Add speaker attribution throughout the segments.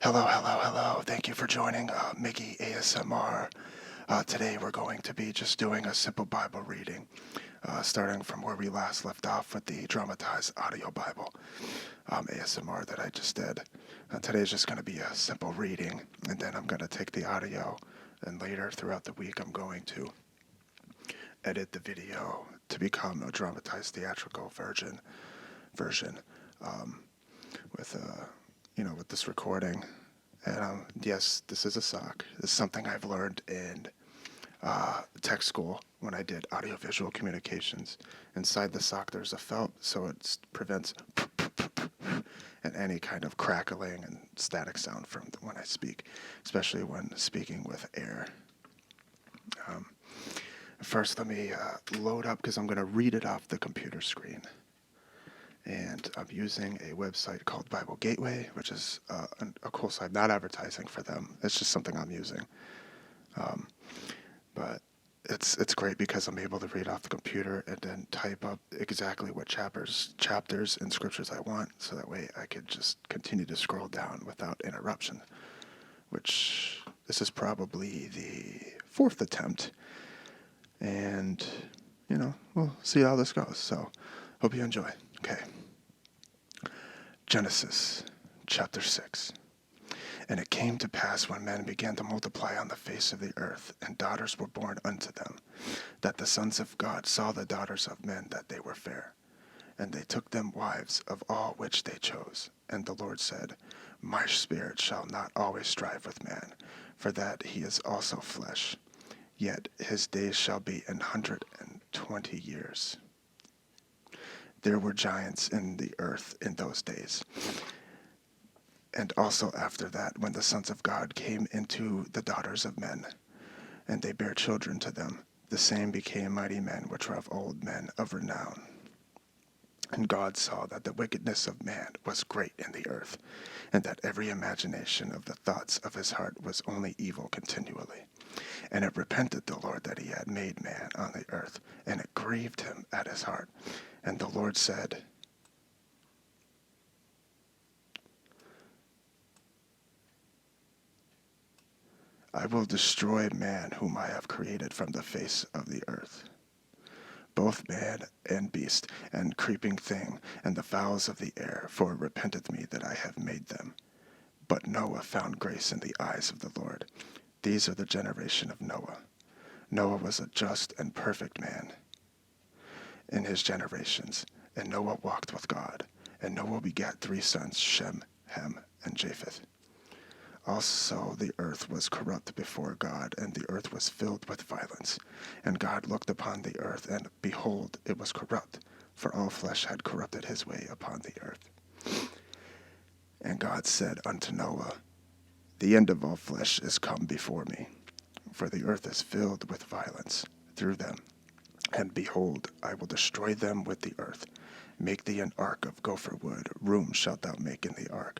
Speaker 1: Hello, hello, hello. Thank you for joining Mickey ASMR. Today we're going to be just doing a simple Bible reading, starting from where we last left off with the dramatized audio Bible ASMR that I just did. Today's just going to be a simple reading, and then I'm going to take the audio, and later throughout the week I'm going to edit the video to become a dramatized theatrical version with with this recording. And yes, this is a sock. This is something I've learned in tech school when I did audiovisual communications. Inside the sock there's a felt, so it prevents and any kind of crackling and static sound from when I speak, especially when speaking with air. First, let me load up, because I'm going to read it off the computer screen. And I'm using a website called Bible Gateway, which is a cool site. Not advertising for them. It's just something I'm using. But it's great because I'm able to read off the computer and then type up exactly what chapters and scriptures I want, so that way I could just continue to scroll down without interruption, which this is probably the fourth attempt. And, we'll see how this goes. So, hope you enjoy. Okay. Genesis chapter 6. And it came to pass, when men began to multiply on the face of the earth, and daughters were born unto them, that the sons of God saw the daughters of men, that they were fair. And they took them wives of all which they chose. And the Lord said, My spirit shall not always strive with man, for that he is also flesh. Yet his days shall be 120 years. There were giants in the earth in those days. And also after that, when the sons of God came into the daughters of men, and they bare children to them, the same became mighty men, which were of old, men of renown. And God saw that the wickedness of man was great in the earth, and that every imagination of the thoughts of his heart was only evil continually. And it repented the Lord that he had made man on the earth, and it grieved him at his heart. And the Lord said, I will destroy man whom I have created from the face of the earth, both man and beast, and creeping thing, and the fowls of the air, for it repenteth me that I have made them. But Noah found grace in the eyes of the Lord. These are the generation of Noah. Noah was a just and perfect man in his generations, and Noah walked with God. And Noah begat 3 sons, Shem, Ham, and Japheth. Also the earth was corrupt before God, and the earth was filled with violence. And God looked upon the earth, and behold, it was corrupt, for all flesh had corrupted his way upon the earth. And God said unto Noah, The end of all flesh is come before me, for the earth is filled with violence through them. And behold, I will destroy them with the earth. Make thee an ark of gopher wood. Room shalt thou make in the ark,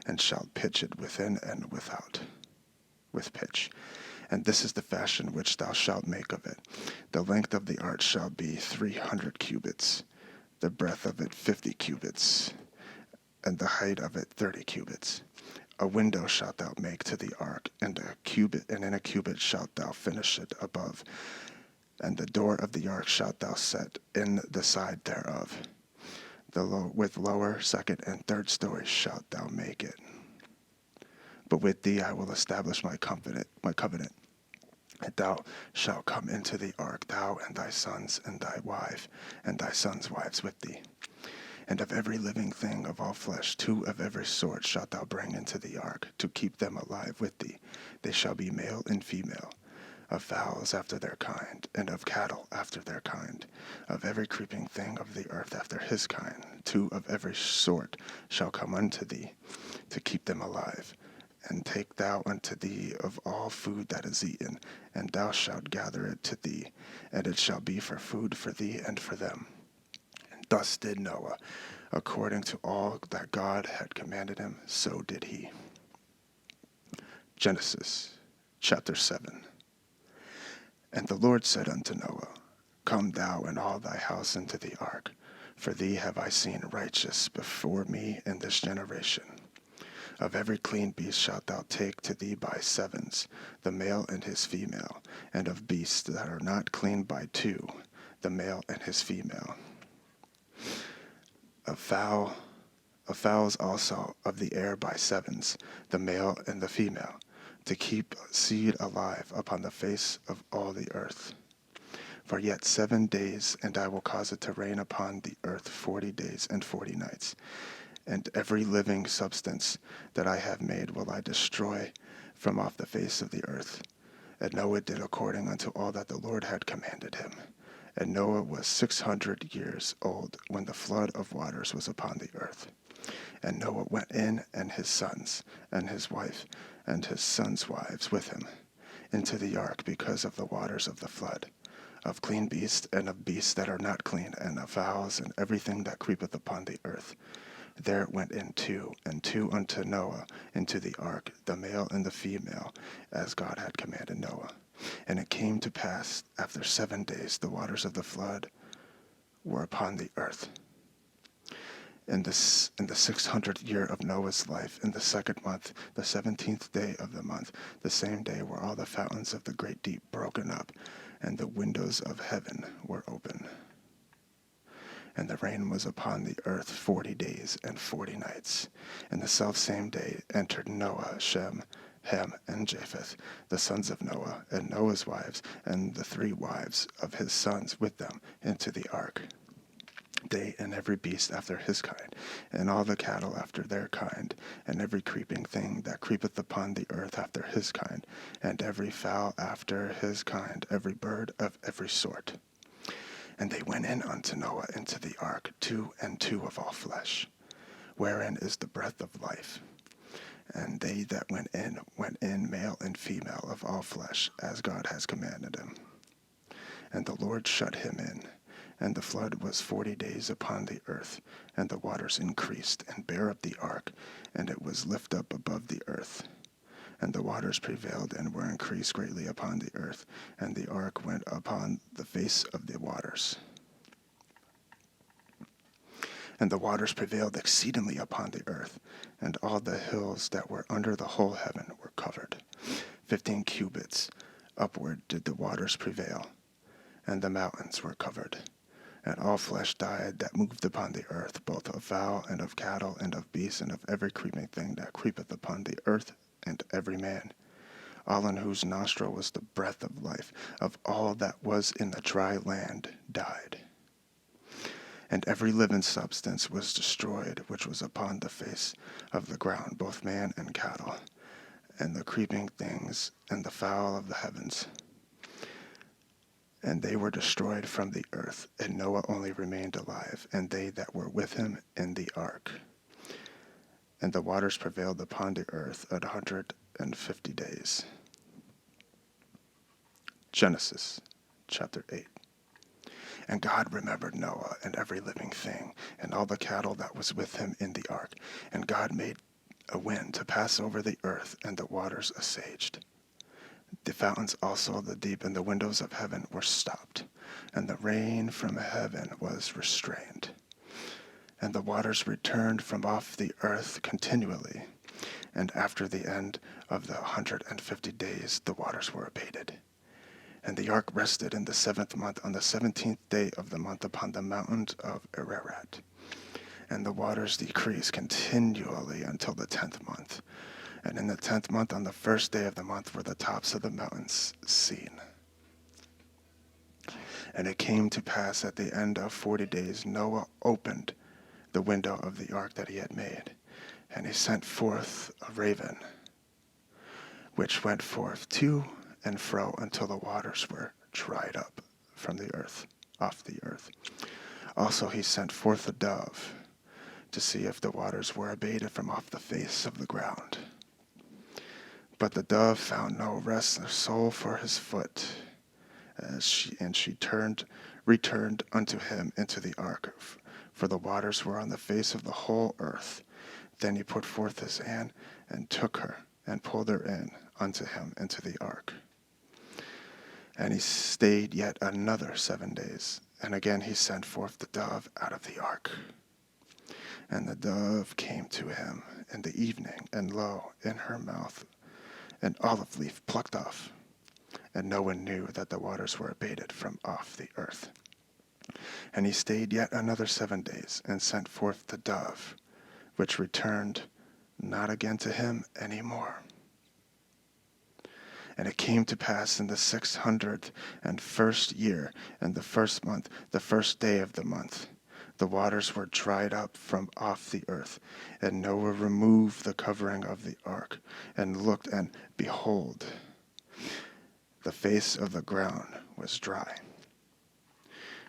Speaker 1: and shalt pitch it within and without with pitch. And this is the fashion which thou shalt make of it. The length of the ark shall be 300 cubits, the breadth of it 50 cubits, and the height of it 30 cubits. A window shalt thou make to the ark, and in a cubit shalt thou finish it above. And the door of the ark shalt thou set in the side thereof. With lower, second, and third stories shalt thou make it. But with thee I will establish my covenant, and thou shalt come into the ark, thou and thy sons and thy wife, and thy sons' wives with thee. And of every living thing of all flesh, 2 of every sort shalt thou bring into the ark, to keep them alive with thee. They shall be male and female. Of fowls after their kind, and of cattle after their kind, of every creeping thing of the earth after his kind, 2 of every sort shall come unto thee, to keep them alive. And take thou unto thee of all food that is eaten, and thou shalt gather it to thee, and it shall be for food for thee and for them. And thus did Noah, according to all that God had commanded him, so did he. Genesis chapter 7. And the Lord said unto Noah, Come thou and all thy house into the ark, for thee have I seen righteous before me in this generation. Of every clean beast shalt thou take to thee by sevens, the male and his female, and of beasts that are not clean by two, the male and his female. Of fowls also of the air by sevens, the male and the female, to keep seed alive upon the face of all the earth. For yet 7 days, and I will cause it to rain upon the earth 40 days and 40 nights. And every living substance that I have made will I destroy from off the face of the earth. And Noah did according unto all that the Lord had commanded him. And Noah was 600 years old when the flood of waters was upon the earth. And Noah went in, and his sons, and his wife, and his sons' wives with him, into the ark because of the waters of the flood, of clean beasts, and of beasts that are not clean, and of fowls, and everything that creepeth upon the earth. There went in two, and two unto Noah into the ark, the male and the female, as God had commanded Noah. And it came to pass, after 7 days, the waters of the flood were upon the earth. In the 600th year of Noah's life, in the 2nd month, the 17th day of the month, the same day were all the fountains of the great deep broken up, and the windows of heaven were open. And the rain was upon the earth 40 days and 40 nights. And the selfsame day entered Noah, Shem, Ham, and Japheth, the sons of Noah, and Noah's wives, and the 3 wives of his sons with them, into the ark. They and every beast after his kind, and all the cattle after their kind, and every creeping thing that creepeth upon the earth after his kind, and every fowl after his kind, every bird of every sort. And they went in unto Noah into the ark, 2 and 2 of all flesh, wherein is the breath of life. And they that went in male and female of all flesh, as God has commanded him. And the Lord shut him in, and the flood was 40 days upon the earth, and the waters increased, and bare up the ark, and it was lift up above the earth. And the waters prevailed, and were increased greatly upon the earth, and the ark went upon the face of the waters. And the waters prevailed exceedingly upon the earth, and all the hills that were under the whole heaven were covered. 15 cubits upward did the waters prevail, and the mountains were covered. And all flesh died that moved upon the earth, both of fowl, and of cattle, and of beasts, and of every creeping thing that creepeth upon the earth, and every man, all in whose nostril was the breath of life, of all that was in the dry land, died. And every living substance was destroyed, which was upon the face of the ground, both man and cattle, and the creeping things, and the fowl of the heavens. And they were destroyed from the earth, and Noah only remained alive, and they that were with him in the ark. And the waters prevailed upon the earth 150 days. Genesis chapter 8. And God remembered Noah and every living thing, and all the cattle that was with him in the ark. And God made a wind to pass over the earth, and the waters assuaged. The fountains also of the deep and the windows of heaven were stopped, and the rain from heaven was restrained. And the waters returned from off the earth continually. And after the end of the 150 days, the waters were abated. And the ark rested in the 7th month on the 17th day of the month upon the mountains of Ararat. And the waters decreased continually until the 10th month. And in the 10th month, on the 1st day of the month, were the tops of the mountains seen. And it came to pass at the end of 40 days, Noah opened the window of the ark that he had made, and he sent forth a raven, which went forth to and fro until the waters were dried up from the earth, off the earth. Also he sent forth a dove, to see if the waters were abated from off the face of the ground. But the dove found no rest or sole for his foot, and she returned unto him into the ark, for the waters were on the face of the whole earth. Then he put forth his hand, and took her, and pulled her in unto him into the ark. And he stayed yet another 7 days, and again he sent forth the dove out of the ark. And the dove came to him in the evening, and lo, in her mouth an olive leaf plucked off. And no one knew that the waters were abated from off the earth. And he stayed yet another 7 days, and sent forth the dove, which returned not again to him any more. And it came to pass in the 601st year, in the first month, the first day of the month, the waters were dried up from off the earth. And Noah removed the covering of the ark, and looked, and behold, the face of the ground was dry.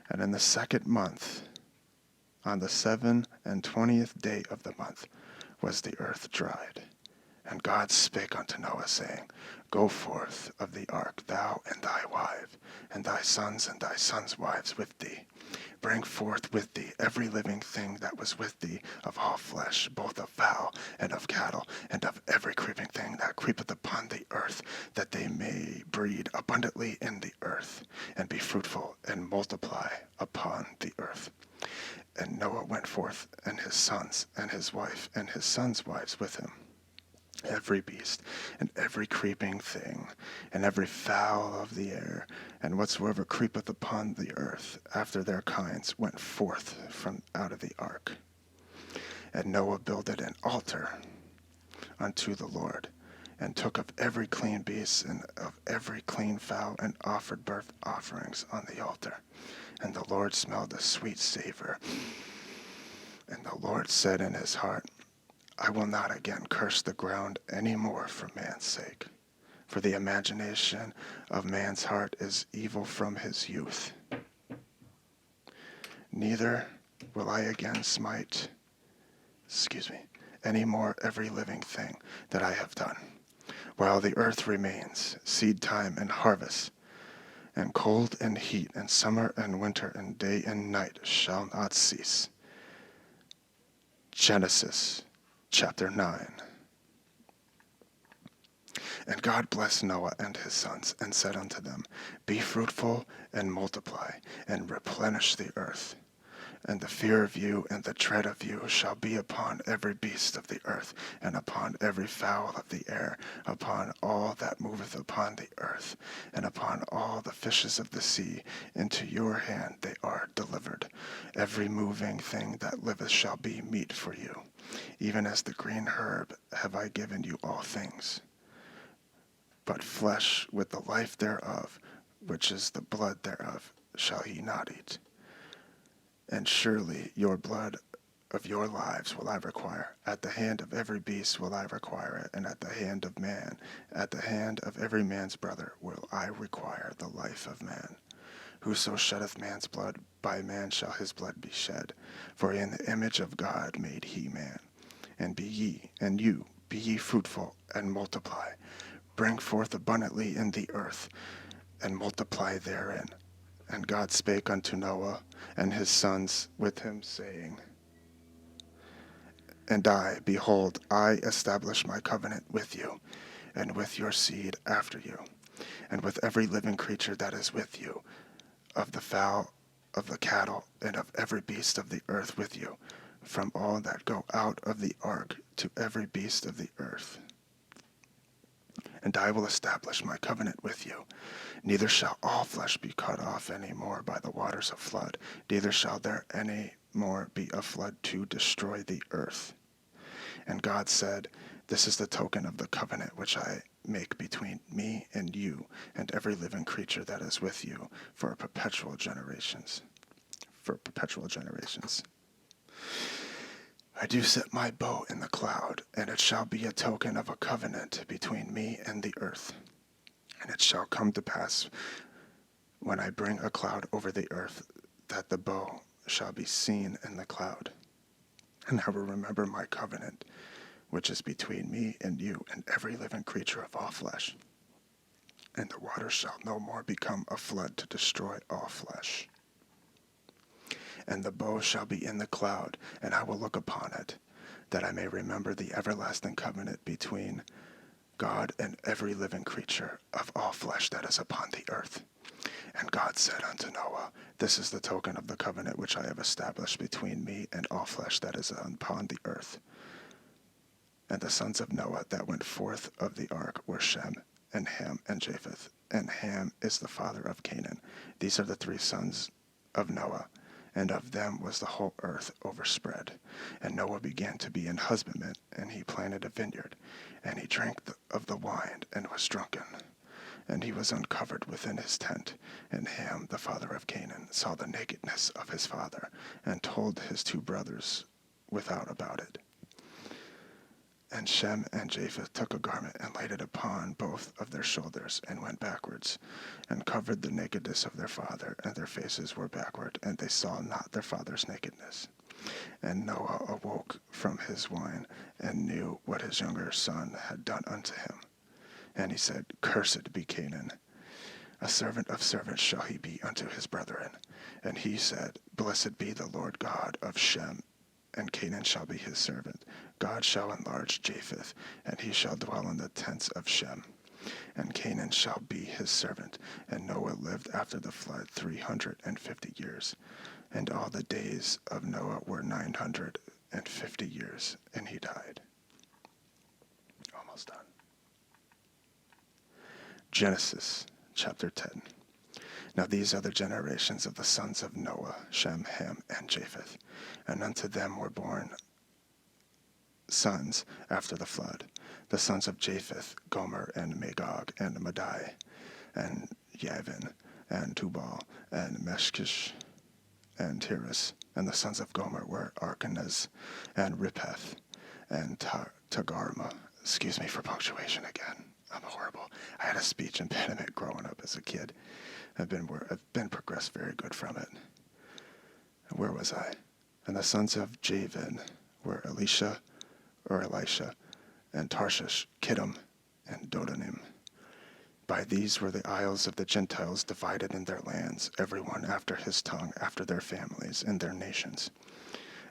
Speaker 1: And in the 2nd month, on the 27th day of the month, was the earth dried. And God spake unto Noah, saying, Go forth of the ark, thou and thy wife, and thy sons wives with thee. Bring forth with thee every living thing that was with thee of all flesh, both of fowl and of cattle, and of every creeping thing that creepeth upon the earth, that they may breed abundantly in the earth, and be fruitful, and multiply upon the earth. And Noah went forth, and his sons, and his wife, and his sons' wives with him. Every beast, and every creeping thing, and every fowl of the air, and whatsoever creepeth upon the earth, after their kinds, went forth from out of the ark. And Noah builded an altar unto the Lord, and took of every clean beast, and of every clean fowl, and offered burnt offerings on the altar. And the Lord smelled a sweet savor. And the Lord said in his heart, I will not again curse the ground any more for man's sake, for the imagination of man's heart is evil from his youth. Neither will I again smite, any more every living thing that I have done, while the earth remains, seed time and harvest, and cold and heat, and summer and winter, and day and night shall not cease. Genesis Chapter 9. And God blessed Noah and his sons, and said unto them, Be fruitful, and multiply, and replenish the earth. And the fear of you and the dread of you shall be upon every beast of the earth, and upon every fowl of the air, upon all that moveth upon the earth, and upon all the fishes of the sea. Into your hand they are delivered. Every moving thing that liveth shall be meat for you. Even as the green herb have I given you all things. But flesh with the life thereof, which is the blood thereof, shall ye not eat. And surely your blood of your lives will I require. At the hand of every beast will I require it, and at the hand of man, at the hand of every man's brother will I require the life of man. Whoso sheddeth man's blood, by man shall his blood be shed. For in the image of God made he man. And be ye fruitful, and multiply. Bring forth abundantly in the earth, and multiply therein. And God spake unto Noah and his sons with him, saying, And I, behold, I establish my covenant with you, and with your seed after you, and with every living creature that is with you, of the fowl, of the cattle, and of every beast of the earth with you, from all that go out of the ark to every beast of the earth. And I will establish my covenant with you. Neither shall all flesh be cut off any more by the waters of flood, neither shall there any more be a flood to destroy the earth. And God said, This is the token of the covenant which I make between me and you and every living creature that is with you for perpetual generations. I do set my bow in the cloud, and it shall be a token of a covenant between me and the earth. And it shall come to pass, when I bring a cloud over the earth, that the bow shall be seen in the cloud. And I will remember my covenant, which is between me and you and every living creature of all flesh. And the water shall no more become a flood to destroy all flesh. And the bow shall be in the cloud, and I will look upon it, that I may remember the everlasting covenant between God and every living creature of all flesh that is upon the earth. And God said unto Noah, This is the token of the covenant which I have established between me and all flesh that is upon the earth. And the sons of Noah that went forth of the ark were Shem, and Ham, and Japheth. And Ham is the father of Canaan. These are the 3 sons of Noah, and of them was the whole earth overspread. And Noah began to be an husbandman, and he planted a vineyard, and he drank of the wine, and was drunken. And he was uncovered within his tent. And Ham, the father of Canaan, saw the nakedness of his father, and told his 2 brothers without about it. And Shem and Japheth took a garment, and laid it upon both of their shoulders, and went backwards, and covered the nakedness of their father, and their faces were backward, and they saw not their father's nakedness. And Noah awoke from his wine, and knew what his younger son had done unto him. And he said, Cursed be Canaan, a servant of servants shall he be unto his brethren. And he said, Blessed be the Lord God of Shem, and Canaan shall be his servant. God shall enlarge Japheth, and he shall dwell in the tents of Shem. And Canaan shall be his servant. And Noah lived after the flood 350 years. And all the days of Noah were 950 years, and he died. Almost done. Genesis chapter 10. Now these are the generations of the sons of Noah, Shem, Ham, and Japheth. And unto them were born sons after the flood. The sons of Japheth, Gomer, and Magog, and Madai, and Yavin, and Tubal, and Meshkish, and Tiras. And the sons of Gomer were Arkanez, and Ripheth, and Tagarma. Excuse me for punctuation again. I'm horrible. I had a speech impediment growing up as a kid. I've been progressed very good from it. Where was I? And the sons of Javan were Elisha, and Tarshish, Kittim, and Dodanim. By these were the isles of the Gentiles divided in their lands, every one after his tongue, after their families, and their nations.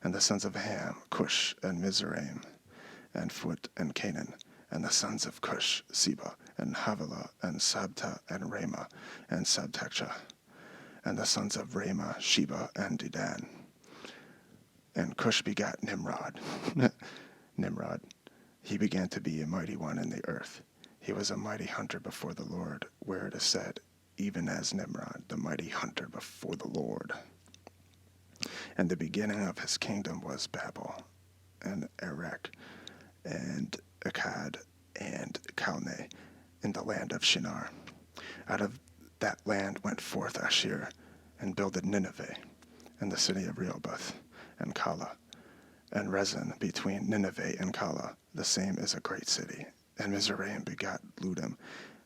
Speaker 1: And the sons of Ham, Cush, and Mizraim, and Phut, and Canaan. And the sons of Cush, Seba, and Havilah, and Sabta, and Ramah, and Sabtecha. And the sons of Ramah, Sheba, and Dedan. And Cush begat Nimrod. Nimrod. He began to be a mighty one in the earth. He was a mighty hunter before the Lord, where it is said, even as Nimrod, the mighty hunter before the Lord. And the beginning of his kingdom was Babel, and Erech, and Akkad, and Calneh, in the land of Shinar. Out of that land went forth Ashur, and builded Nineveh, and the city of Rehoboth, and Calah, and Rezin between Nineveh and Calah. The same is a great city. And Mizraim begat Ludim,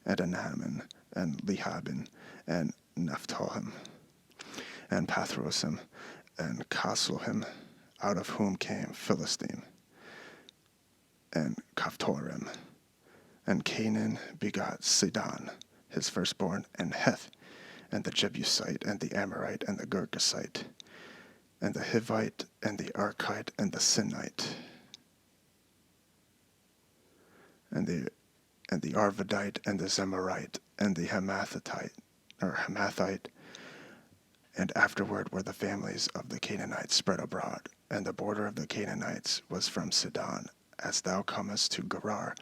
Speaker 1: and Anaman, and Lehabin, and Naphtohim, and Pathrosim, and Casluhim, out of whom came Philistine, and Caphtorim. And Canaan begot Sidon, his firstborn, and Heth, and the Jebusite, and the Amorite, and the Girgasite, and the Hivite, and the Archite, and the Sinite, and the Arvadite, and the Zemarite, and the Hamathite, and afterward were the families of the Canaanites spread abroad. And the border of the Canaanites was from Sidon, as thou comest to Gerar,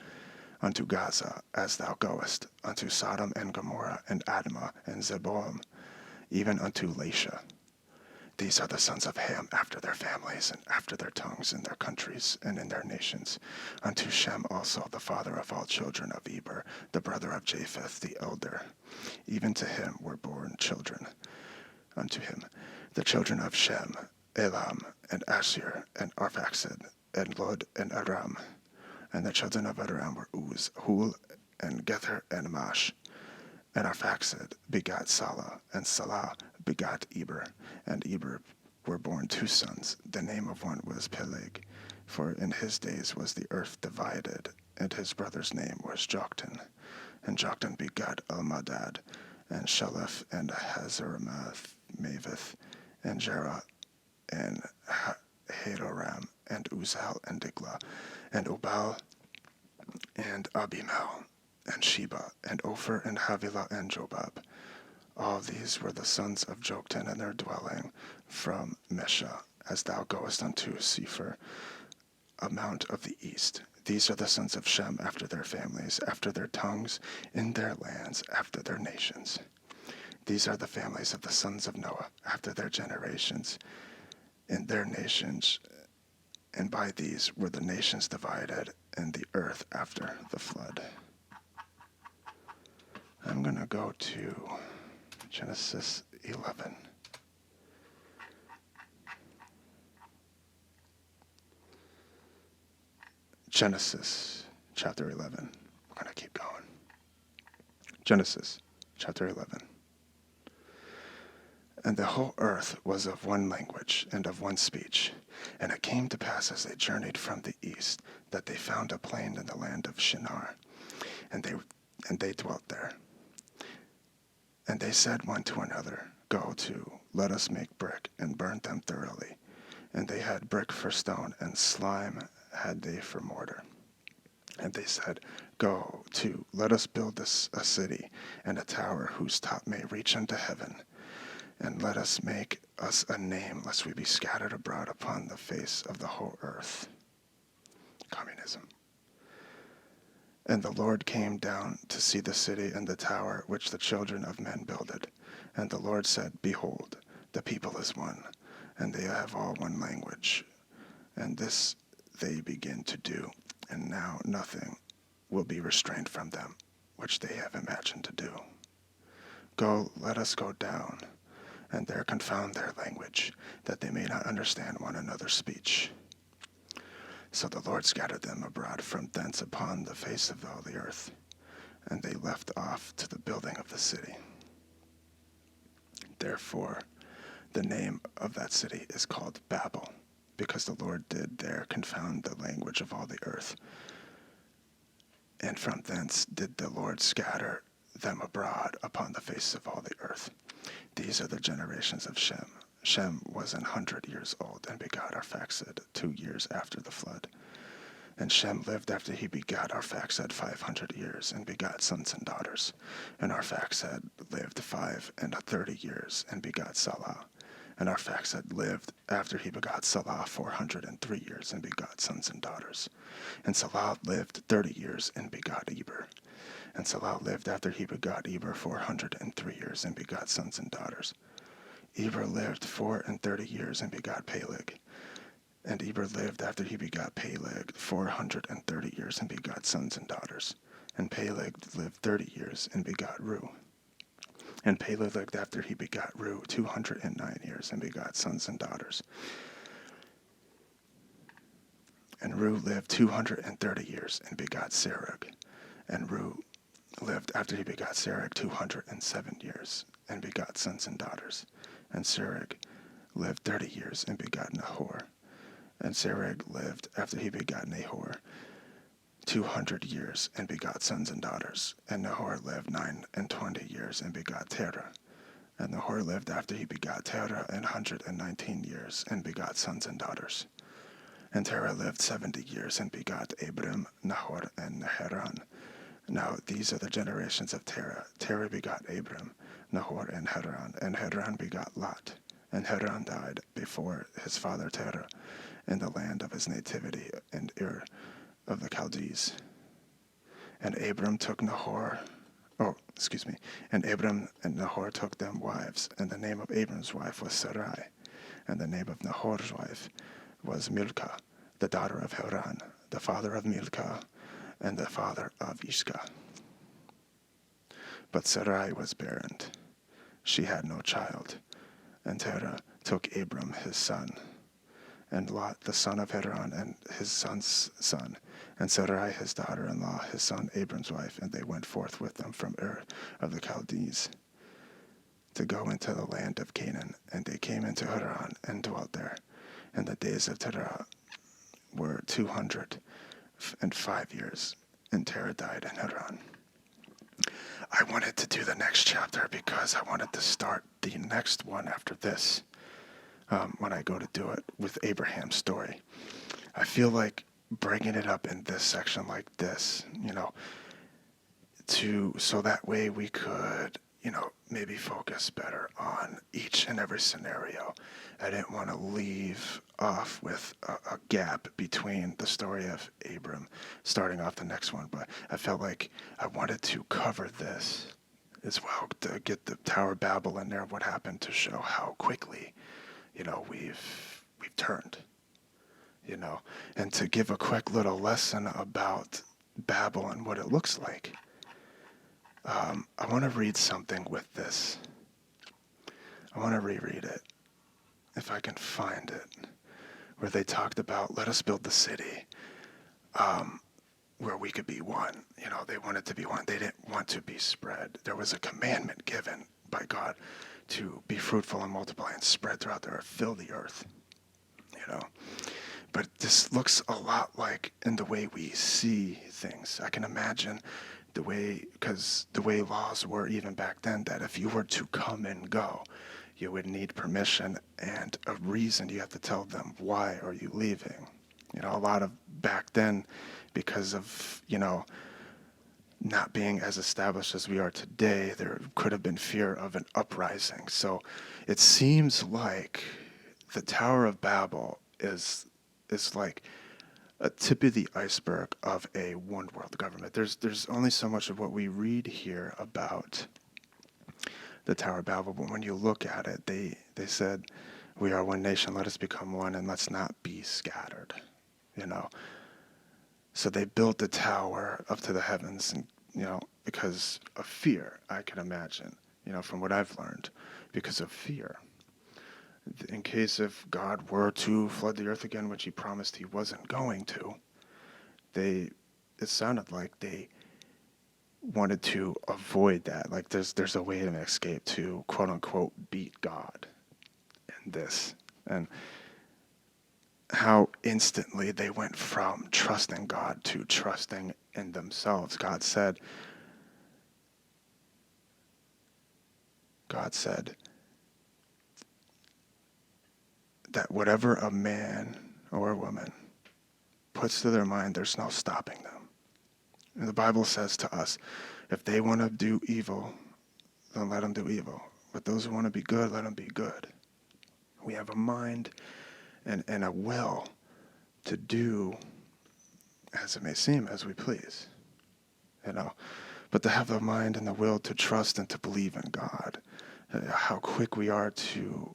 Speaker 1: unto Gaza, as thou goest, unto Sodom and Gomorrah, and Admah, and Zeboim, even unto Lasha. These are the sons of Ham after their families, and after their tongues, in their countries, and in their nations. Unto Shem also, the father of all children of Eber, the brother of Japheth, the elder. Even to him were born children. Unto him, the children of Shem, Elam, and Ashur, and Arphaxad, and Lod, and Aram. And the children of Aram were Uz, Hul, and Gether, and Mash. And Arphaxad begat Salah, and Salah begat Eber. And Eber were born 2 sons. The name of one was Peleg, for in his days was the earth divided, and his brother's name was Joktan. And Joktan begat Almadad, and Sheleph, and Hazaramath, Mavith, and Jerah, and Hadoram, and Uzal, and Digla, and Obal, and Abimel, and Sheba, and Ophir, and Havilah, and Jobab. All these were the sons of Joktan and their dwelling from Mesha, as thou goest unto Sephir, a mount of the east. These are the sons of Shem after their families, after their tongues, in their lands, after their nations. These are the families of the sons of Noah, after their generations, in their nations, and by these were the nations divided in the earth after the flood. I'm going to go to Genesis 11. Genesis chapter 11. We're going to keep going. Genesis chapter 11. And the whole earth was of one language and of one speech. And it came to pass as they journeyed from the east, that they found a plain in the land of Shinar, and they dwelt there. And they said one to another, Go to, let us make brick, and burn them thoroughly. And they had brick for stone, and slime had they for mortar. And they said, Go to, let us build us a city, and a tower whose top may reach unto heaven. And let us make us a name, lest we be scattered abroad upon the face of the whole earth. Communism. And the Lord came down to see the city and the tower which the children of men builded. And the Lord said, Behold, the people is one, and they have all one language. And this they begin to do, and now nothing will be restrained from them, which they have imagined to do. Go, let us go down, and there confound their language, that they may not understand one another's speech. So the Lord scattered them abroad from thence upon the face of all the earth, and they left off to the building of the city. Therefore, the name of that city is called Babel, because the Lord did there confound the language of all the earth. And from thence did the Lord scatter them abroad upon the face of all the earth. These are the generations of Shem. Shem was 100 years old and begot Arphaxad 2 years after the flood. And Shem lived after he begot Arphaxad 500 years and begot sons and daughters. And Arphaxad lived 35 years and begot Salah. And Arphaxad lived after he begot Salah 403 years and begot sons and daughters. And Salah lived 30 years and begot Eber. And Salah lived after he begot Eber 403 years and begot sons and daughters. Eber lived 34 years and begot Peleg. And Eber lived after he begot Peleg 430 years and begot sons and daughters. And Peleg lived 30 years and begot Reu. And Peleg lived after he begot Reu 209 years and begot sons and daughters. And Reu lived 230 years and begot Serug. And Reu lived after he begot Serug 207 years and begot sons and daughters. And Serug lived 30 years and begot Nahor. And Serug lived after he begot Nahor 200 years and begot sons and daughters. And Nahor lived 29 years and begot Terah. And Nahor lived after he begot Terah 119 years and begot sons and daughters. And Terah lived 70 years and begot Abram, Nahor, and Haran. Now these are the generations of Terah. Terah begot Abram, Nahor, and Haran begot Lot. And Haran died before his father Terah in the land of his nativity in Ur of the Chaldees. And Abram and Nahor took them wives, and the name of Abram's wife was Sarai, and the name of Nahor's wife was Milcah, the daughter of Haran, the father of Milcah, and the father of Ishka. But Sarai was barren. She had no child. And Terah took Abram his son, and Lot the son of Haran and his son's son, and Sarai his daughter-in-law, his son Abram's wife, and they went forth with them from Ur of the Chaldees to go into the land of Canaan. And they came into Haran and dwelt there. And the days of Terah were 205 years, and Terah died in Haran. I wanted to do the next chapter because I wanted to start the next one after this when I go to do it with Abraham's story. I feel like bringing it up in this section like this, so that way we could, maybe focus better on each and every scenario. I didn't want to leave off with a gap between the story of Abram starting off the next one, but I felt like I wanted to cover this as well to get the Tower of Babel in there, what happened, to show how quickly, we've turned, and to give a quick little lesson about Babel and what it looks like. I want to read something with this. I want to reread it, if I can find it, where they talked about, let us build the city where we could be one. They wanted to be one. They didn't want to be spread. There was a commandment given by God to be fruitful and multiply and spread throughout the earth, fill the earth, But this looks a lot like in the way we see things. I can imagine because the way laws were even back then, that if you were to come and go, you would need permission and a reason. You have to tell them, why are you leaving? A lot of back then, because of, not being as established as we are today, there could have been fear of an uprising. So it seems like the Tower of Babel is like a tip of the iceberg of a one world government. There's only so much of what we read here about the Tower of Babel, but when you look at it, they said, we are one nation, let us become one, and let's not be scattered, So they built the tower up to the heavens, and because of fear, I can imagine, from what I've learned, because of fear. In case if God were to flood the earth again, which he promised he wasn't going to, it sounded like they wanted to avoid that. Like there's a way to escape, to quote unquote beat God in this. And how instantly they went from trusting God to trusting in themselves. God said that whatever a man or a woman puts to their mind, there's no stopping them. And the Bible says to us, if they want to do evil, then let them do evil. But those who want to be good, let them be good. We have a mind and a will to do as it may seem, as we please. But to have the mind and the will to trust and to believe in God. How quick we are to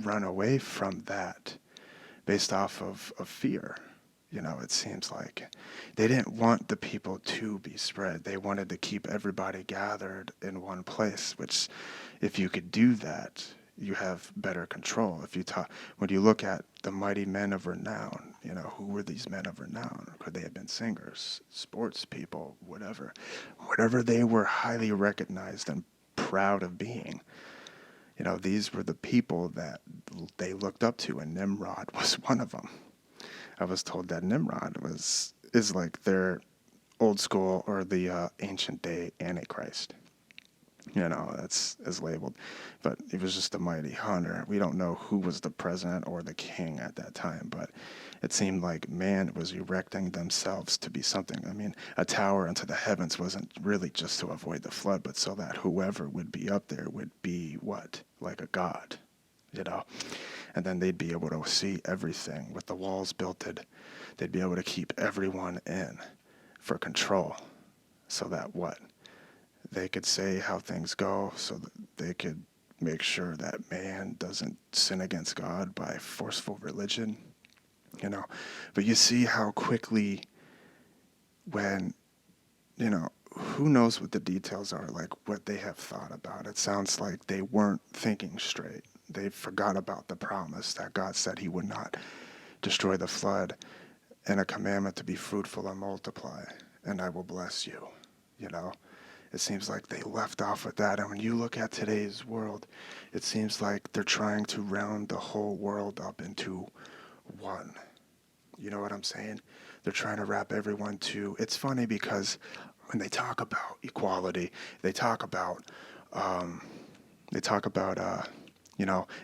Speaker 1: run away from that based off of fear. It seems like they didn't want the people to be spread. They wanted to keep everybody gathered in one place, which if you could do that, you have better control. When you look at the mighty men of renown, who were these men of renown? Could they have been singers, sports people, whatever they were highly recognized and proud of being. These were the people that they looked up to, and Nimrod was one of them. I was told that Nimrod is like their old school or the ancient day Antichrist. That's as labeled. But he was just a mighty hunter. We don't know who was the president or the king at that time, but it seemed like man was erecting themselves to be something. I mean, a tower into the heavens wasn't really just to avoid the flood, but so that whoever would be up there would be what? Like a god, And then they'd be able to see everything. With the walls built, they'd be able to keep everyone in for control. So that what? They could say how things go, so that they could make sure that man doesn't sin against God by forceful religion, But you see how quickly when, who knows what the details are, like what they have thought about. It sounds like they weren't thinking straight. They forgot about the promise that God said he would not destroy the flood, and a commandment to be fruitful and multiply, and I will bless you, It seems like they left off with that. And when you look at today's world, it seems like they're trying to round the whole world up into one. You know what I'm saying? They're trying to wrap everyone to... It's funny because when they talk about equality, they talk about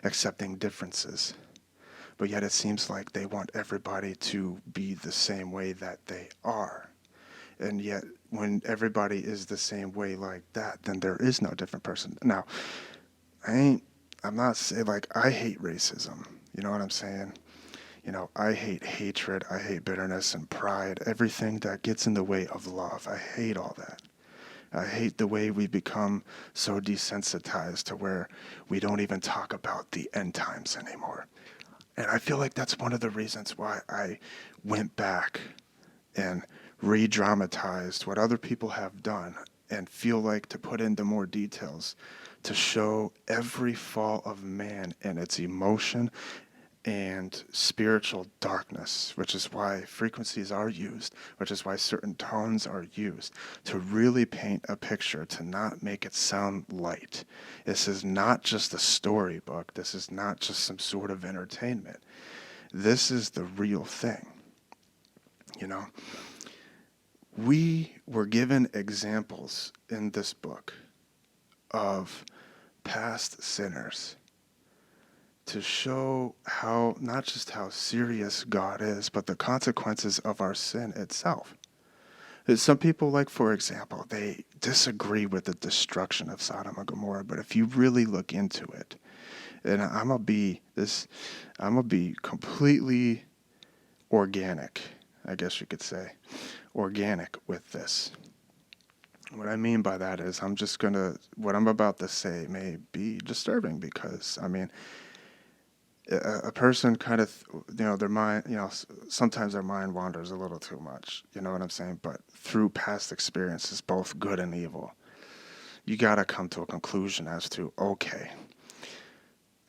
Speaker 1: accepting differences. But yet it seems like they want everybody to be the same way that they are. And yet, when everybody is the same way like that, then there is no different person. Now, I'm not saying, like, I hate racism. You know what I'm saying? I hate hatred. I hate bitterness and pride. Everything that gets in the way of love. I hate all that. I hate the way we become so desensitized to where we don't even talk about the end times anymore. And I feel like that's one of the reasons why I went back and re-dramatized what other people have done and feel like to put into more details to show every fall of man and its emotion and spiritual darkness, which is why frequencies are used, which is why certain tones are used, to really paint a picture, to not make it sound light. This is not just a storybook. This is not just some sort of entertainment. This is the real thing. We were given examples in this book of past sinners to show how, not just how serious God is, but the consequences of our sin itself. Some people, like, for example, they disagree with the destruction of Sodom and Gomorrah, but if you really look into it, and I'm gonna be completely organic, I guess you could say, organic with this. What I mean by that is what I'm about to say may be disturbing because, a person kind of, their mind, sometimes their mind wanders a little too much, you know what I'm saying? But through past experiences, both good and evil, you got to come to a conclusion as to, okay,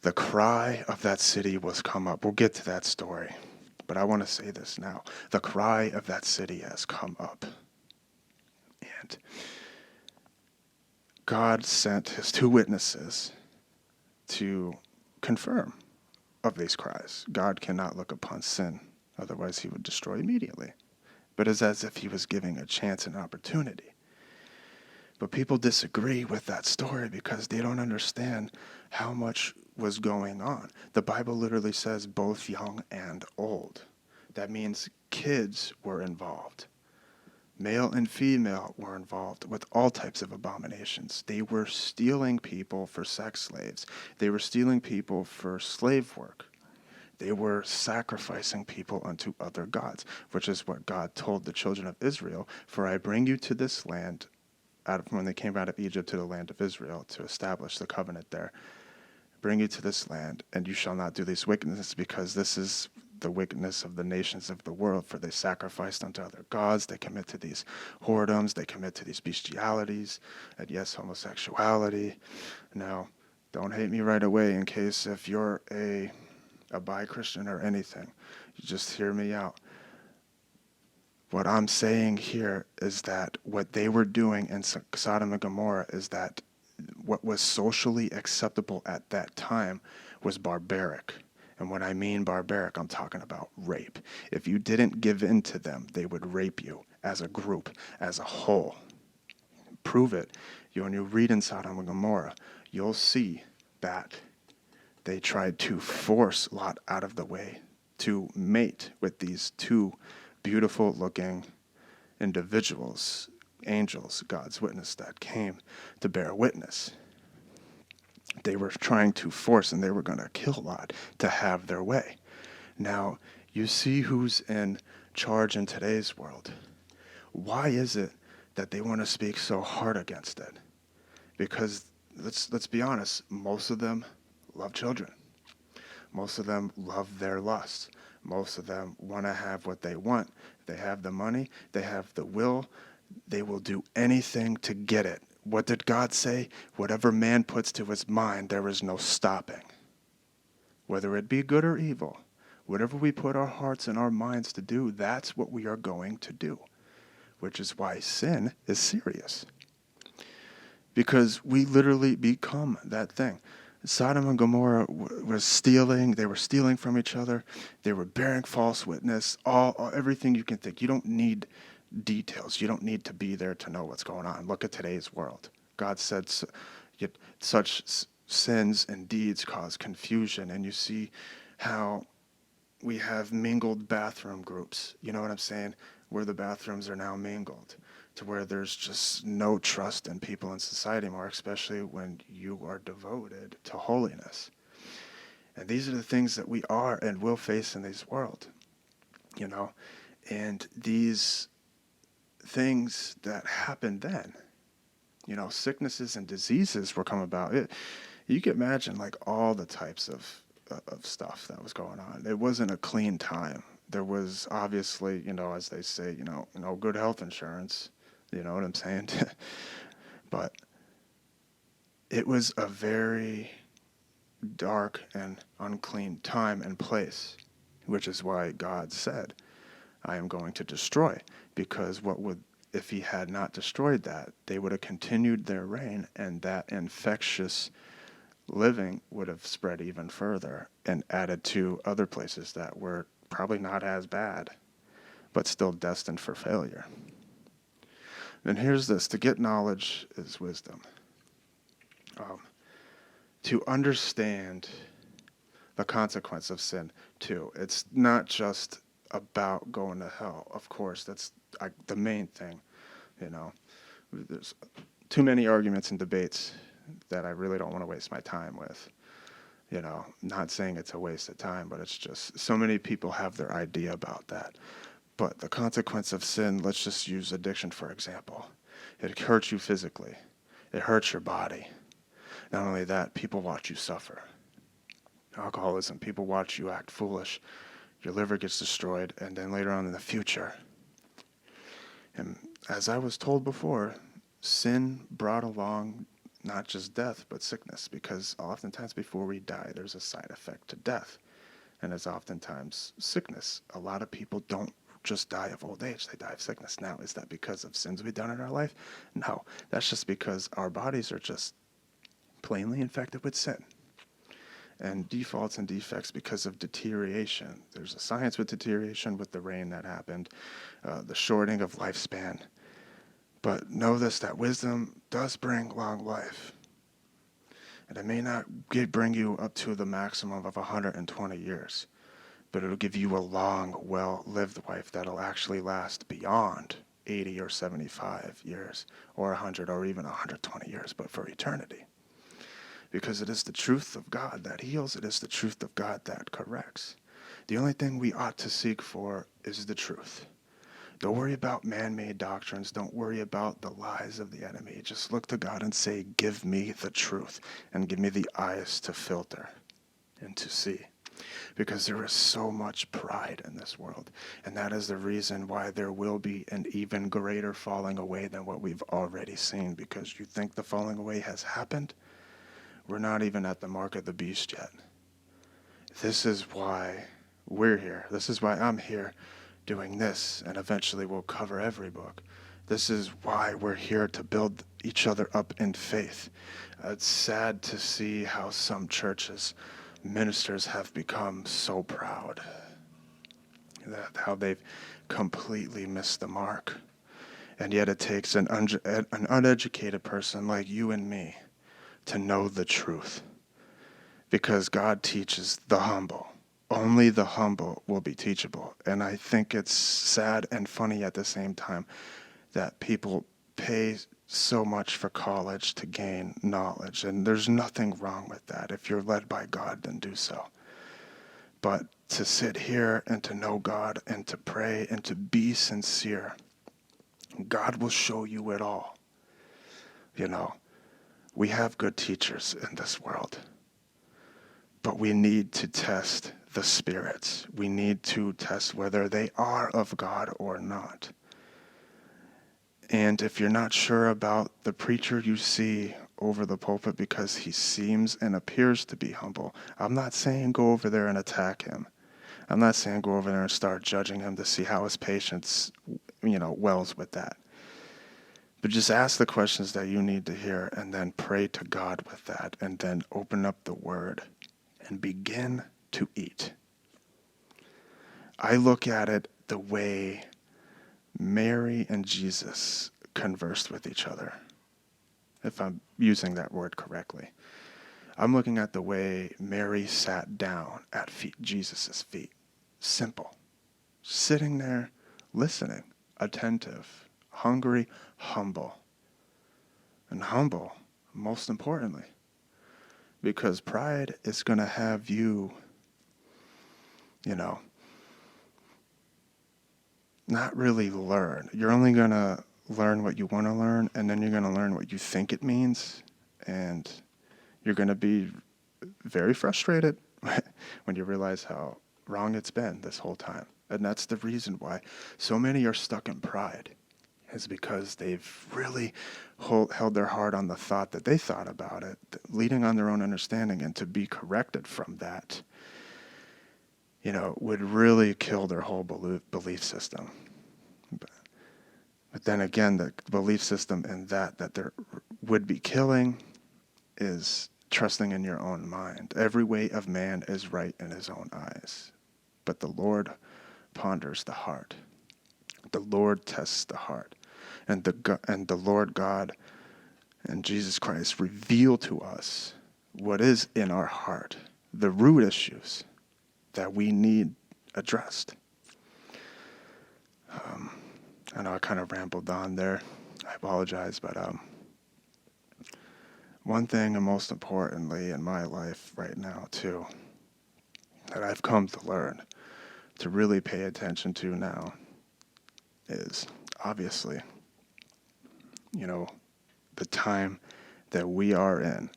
Speaker 1: the cry of that city was come up. We'll get to that story, but I want to say this now. The cry of that city has come up. And God sent his two witnesses to confirm of these cries. God cannot look upon sin, otherwise he would destroy immediately. But it's as if he was giving a chance and opportunity. But people disagree with that story because they don't understand how much was going on. The Bible literally says both young and old. That means kids were involved. Male and female were involved with all types of abominations. They were stealing people for sex slaves. They were stealing people for slave work. They were sacrificing people unto other gods, which is what God told the children of Israel, for I bring you to this land, when they came out of Egypt to the land of Israel to establish the covenant there. Bring you to this land, and you shall not do these wickednesses, because this is the wickedness of the nations of the world, for they sacrificed unto other gods, they commit to these whoredoms, they commit to these bestialities, and yes, homosexuality. Now, don't hate me right away in case if you're a bi Christian or anything, you just hear me out. What I'm saying here is that what they were doing in Sodom and Gomorrah is that what was socially acceptable at that time was barbaric. And when I mean barbaric, I'm talking about rape. If you didn't give in to them, they would rape you as a group, as a whole. Prove it. When you read in Sodom and Gomorrah, you'll see that they tried to force Lot out of the way to mate with these two beautiful-looking individuals, angels, God's witness, that came to bear witness. They were trying to force, and they were going to kill Lot to have their way. Now, you see who's in charge in today's world. Why is it that they want to speak so hard against it? Because, let's be honest, most of them love children. Most of them love their lusts. Most of them want to have what they want. They have the money. They have the will. They will do anything to get it. What did God say? Whatever man puts to his mind, there is no stopping. Whether it be good or evil, whatever we put our hearts and our minds to do, that's what we are going to do. Which is why sin is serious. Because we literally become that thing. Sodom and Gomorrah was stealing. They were stealing from each other. They were bearing false witness. Everything you can think. You don't need details. You don't need to be there to know what's going on. Look at today's world. God said such sins and deeds cause confusion. And you see how we have mingled bathroom groups. You know what I'm saying? Where the bathrooms are now mingled. to where there's just no trust in people in society anymore, especially when you are devoted to holiness. And these are the things that we are and will face in this world, you know. And these things that happened then, you know, sicknesses and diseases were coming about. You can imagine like all the types of stuff that was going on. It wasn't a clean time. There was obviously, you know, as they say, good health insurance. You know what I'm saying? But it was a very dark and unclean time and place, which is why God said, I am going to destroy, because if he had not destroyed that, they would have continued their reign, and that infectious living would have spread even further and added to other places that were probably not as bad, but still destined for failure. And here's this: to get knowledge is wisdom. To understand the consequence of sin, too. It's not just about going to hell. Of course, that's the main thing, you know. There's too many arguments and debates that I really don't want to waste my time with. You know, not saying it's a waste of time, but it's just so many people have their idea about that. But the consequence of sin, let's just use addiction for example. It hurts you physically. It hurts your body. Not only that, people watch you suffer. Alcoholism, people watch you act foolish. Your liver gets destroyed, and then later on in the future. And as I was told before, sin brought along not just death, but sickness, because oftentimes before we die, there's a side effect to death. And it's oftentimes sickness. A lot of people don't just die of old age, they die of sickness. Now, is that because of sins we've done in our life? No, that's just because our bodies are just plainly infected with sin. And defaults and defects because of deterioration. There's a science with deterioration with the rain that happened, the shortening of lifespan. But know this, that wisdom does bring long life. And it may not bring you up to the maximum of 120 years, but it'll give you a long, well-lived life that'll actually last beyond 80 or 75 years, or 100 or even 120 years, but for eternity. Because it is the truth of God that heals. It is the truth of God that corrects. The only thing we ought to seek for is the truth. Don't worry about man-made doctrines. Don't worry about the lies of the enemy. Just look to God and say, give me the truth, and give me the eyes to filter and to see. Because there is so much pride in this world. And that is the reason why there will be an even greater falling away than what we've already seen. Because you think the falling away has happened? We're not even at the mark of the beast yet. This is why we're here. This is why I'm here doing this, and eventually we'll cover every book. This is why we're here, to build each other up in faith. It's sad to see how some churches, ministers have become so proud, how they've completely missed the mark. And yet it takes an uneducated person like you and me to know the truth, because God teaches the humble. Only the humble will be teachable. And I think it's sad and funny at the same time that people pay so much for college to gain knowledge. And there's nothing wrong with that. If you're led by God, then do so. But to sit here and to know God and to pray and to be sincere, God will show you it all. You know, we have good teachers in this world, but we need to test the spirits. We need to test whether they are of God or not. And if you're not sure about the preacher you see over the pulpit because he seems and appears to be humble, I'm not saying go over there and attack him. I'm not saying go over there and start judging him to see how his patience, wells with that. But just ask the questions that you need to hear, and then pray to God with that, and then open up the Word and begin to eat. I look at it the way Mary and Jesus conversed with each other, if I'm using that word correctly. I'm looking at the way Mary sat down at Jesus' feet. Simple. Sitting there, listening, attentive, hungry, humble. And humble, most importantly, because pride is going to have you, not really learn. You're only going to learn what you want to learn, and then you're going to learn what you think it means, and you're going to be very frustrated when you realize how wrong it's been this whole time. And that's the reason why so many are stuck in pride, is because they've really held their heart on the thought that they thought about it, leading on their own understanding, and to be corrected from that, would really kill their whole belief system. But then again, the belief system in that there would be killing is trusting in your own mind. Every way of man is right in his own eyes, but the Lord ponders the heart. The Lord tests the heart, and the Lord God and Jesus Christ reveal to us what is in our heart, the root issues that we need addressed. I know I kind of rambled on there. I apologize, but one thing, and most importantly in my life right now too, that I've come to learn to really pay attention to now is obviously, the time that we are in.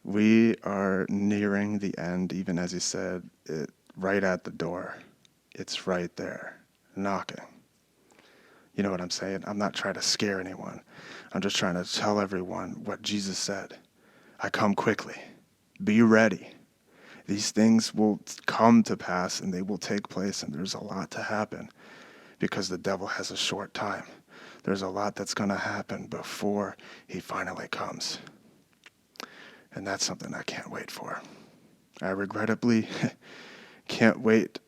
Speaker 1: We are nearing the end, even as he said, it right at the door. It's right there, knocking. You know what I'm saying? I'm not trying to scare anyone. I'm just trying to tell everyone what Jesus said. I come quickly. Be ready. These things will come to pass, and they will take place, and there's a lot to happen because the devil has a short time. There's a lot that's going to happen before he finally comes. And that's something I can't wait for. I regrettably can't wait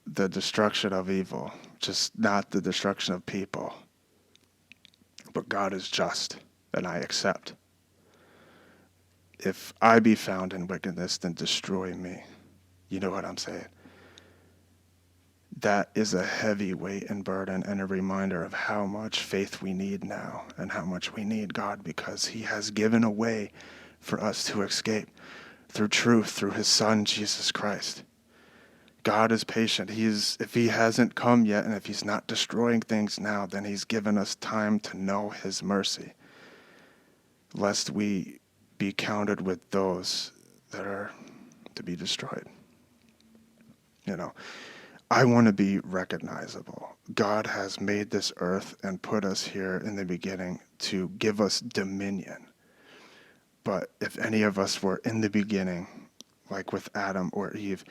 Speaker 1: the destruction of evil, just not the destruction of people. But God is just, and I accept. If I be found in wickedness, then destroy me. You know what I'm saying? That is a heavy weight and burden, and a reminder of how much faith we need now, and how much we need God, because he has given a way for us to escape through truth, through his Son, Jesus Christ. God is patient. If he hasn't come yet, and if he's not destroying things now, then he's given us time to know his mercy, lest we be counted with those that are to be destroyed. I want to be recognizable. God has made this earth and put us here in the beginning to give us dominion. But if any of us were in the beginning, like with Adam or Eve,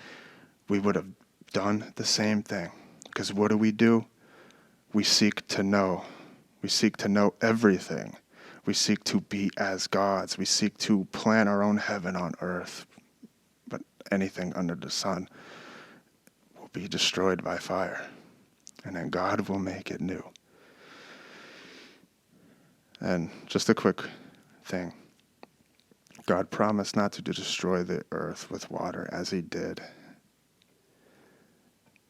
Speaker 1: we would have done the same thing. Because what do? We seek to know. We seek to know everything. We seek to be as gods. We seek to plan our own heaven on earth. But anything under the sun will be destroyed by fire. And then God will make it new. And just a quick thing. God promised not to destroy the earth with water as he did.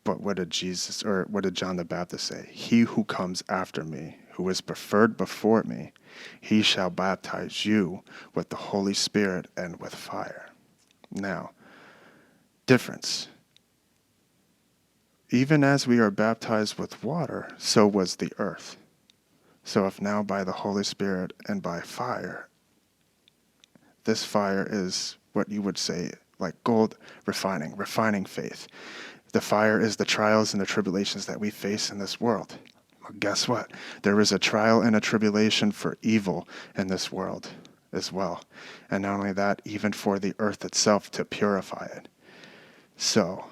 Speaker 1: But what did John the Baptist say? He who comes after me, who is preferred before me, he shall baptize you with the Holy Spirit and with fire. Now, difference. Even as we are baptized with water, so was the earth. So if now by the Holy Spirit and by fire, this fire is what you would say like gold refining faith. The fire is the trials and the tribulations that we face in this world. Well, guess what? There is a trial and a tribulation for evil in this world as well. And not only that, even for the earth itself to purify it. So,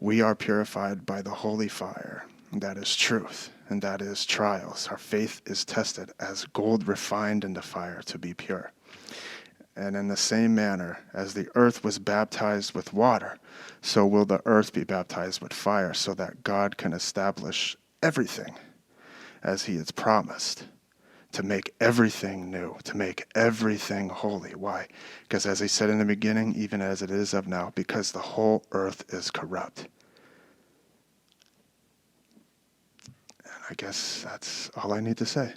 Speaker 1: we are purified by the holy fire. And that is truth, and that is trials. Our faith is tested as gold refined in the fire to be pure. And in the same manner as the earth was baptized with water, so will the earth be baptized with fire, so that God can establish everything as he has promised, to make everything new, to make everything holy. Why? Because as he said in the beginning, even as it is of now, because the whole earth is corrupt. And I guess that's all I need to say.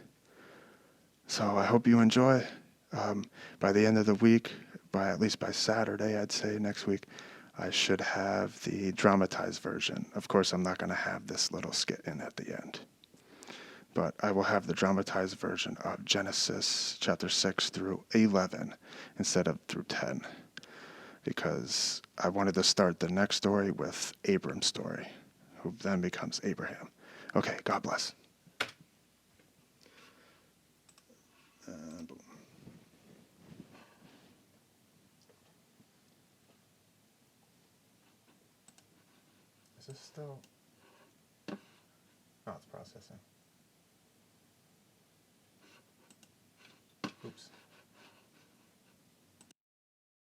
Speaker 1: So I hope you enjoy. By the end of the week, at least by Saturday, I'd say next week, I should have the dramatized version. Of course, I'm not going to have this little skit in at the end. But I will have the dramatized version of Genesis chapter 6 through 11 instead of through 10. Because I wanted to start the next story with Abram's story, who then becomes Abraham. Okay, God bless. Boom. Is this still... Oh, it's processing. Oops.